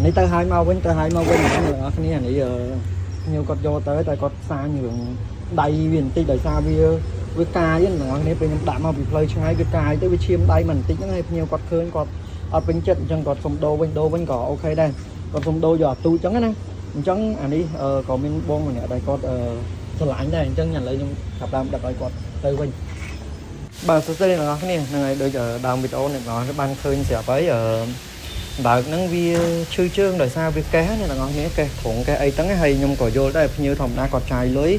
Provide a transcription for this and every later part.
នេះទៅហើយមកវិញទៅហើយមកវិញអ្នកនរគ្នានេះខ្ញុំគាត់យកទៅតែគាត់សាញរឿងដៃវាបន្តិចដោយសារវាកាយអ្នកនរគ្នាពេលខ្ញុំដាក់មកពីផ្លូវឆ្ងាយវាកាយទៅវាឈាមដៃមិនបន្តិចហ្នឹងហើយភ្ញៀវគាត់ឃើញគាត់អត់ពេញចិត្តអញ្ចឹងគាត់សុំដូរវិញក៏អូខេដែរគាត់សុំដូរយកអាទូចអញ្ចឹងណាអញ្ចឹងអានេះក៏មានបងម្នាក់ដែរគាត់ឆ្លាញ់ដែរអញ្ចឹងឥឡូវខ្ញុំចាប់ដើមដឹកឲ្យគាត់ទៅវិញបាទសួស្តីអ្នកនរគ្នាហ្នឹងហើយដូចដើមវីដេអូអ្នកនរគ្នាបានឃើញស្រាប់ហើយដើកហ្នឹងវាឈឺជើងដោយសារវាកេះអ្នកនរគ្នាកេះត្រង់កេះអីហ្នឹងហើយខ្ញុំក៏យល់ដែរភ្ញៀវធម្មតាគាត់ចាយលុយ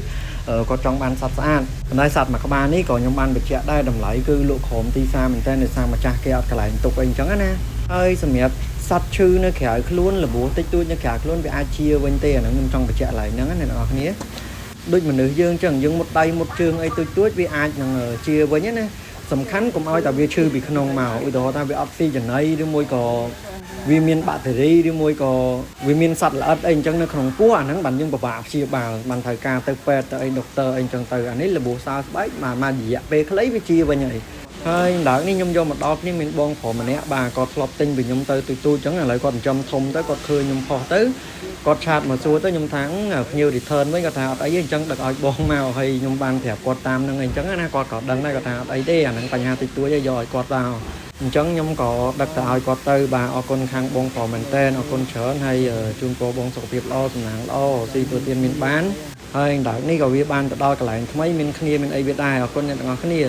គាត់ចង់បានសត្វស្អាតប៉ុន្តែសត្វមួយក្បាលនេះក៏ខ្ញុំបានបញ្ជាក់ដែរតម្លៃគឺលក់ក្រោមទីផ្សារមែនតើដោយសារម្ចាស់គេអត់កន្លែងទុកអីអញ្ចឹងណាហើយសម្រាប់សត្វឈឺនៅក្រៅខ្លួនរបួសតិចតួចនៅក្រៅខ្លួនវាអាចជាវិញទេអាហ្នឹងខ្ញុំចង់បញ្ជាក់ឡើងហ្នឹងអ្នកនរគ្នាដូចមនុស្សយើងអញ្ចឹងយើងមុតដៃមុតជើងអីតូចវាអាចនឹងជាវិញណាសំខាន់កុំឲ្យតែវាឈឺពីក្នុងមកឧទាហរណ៍ថាវាអត់ស៊ីចំណីឬមួយក៏វាមានបាក់តេរីឬមួយក៏វាមានសត្វល្អិតអីអញ្ចឹងនៅក្នុងពោះអាហ្នឹងបានយើងពិបាកព្យាបាលបានត្រូវការទៅពេទ្យទៅអីដុកទ័រអីអញ្ចឹងទៅអានេះរបួសសើស្បែកមករយៈពេលខ្លីវាជាវិញហើយដើមនេះខ្ញុំយកមកដល់នេះមានបងប្រុសម្នាក់បាទគាត់ធ្លាប់ទិញពីខ្ញុំទៅទូចអញ្ចឹងឥឡូវគាត់ចិញ្ចឹមធំទៅគាត់ឃើញខ្ញុំផុសទៅគាត់ឆាតមកសួរទៅខ្ញុំថាភ្ញៀវ return វិញគាត់ថាអត់អីទេអញ្ចឹងដឹកឲ្យបងមកហើយខ្ញុំបានប្រាប់គាត់តាមហ្នឹងអញ្ចឹងណាគាត់ក៏ដឹងដែរគាត់ថាអត់អីទេអាហ្នឹងបញ្ហាតិចតួចទេយកឲ្យគាត់ទៅអញ្ចឹងខ្ញុំក៏ដឹកទៅឲ្យគាត់ទៅបាទអរគុណខាងបងប្រុសមែនតើអរគុណច្រើនហើយជូនពរបងសុខភាពល្អសំណាងល្អស៊ីប្រទានមានបានហើយដើមនេះក៏វាបានទៅដល់កន្លែងថ្មីមានគ្នាមានអីវាដែរអរគុណអ្នកទាំងអស់គ្នា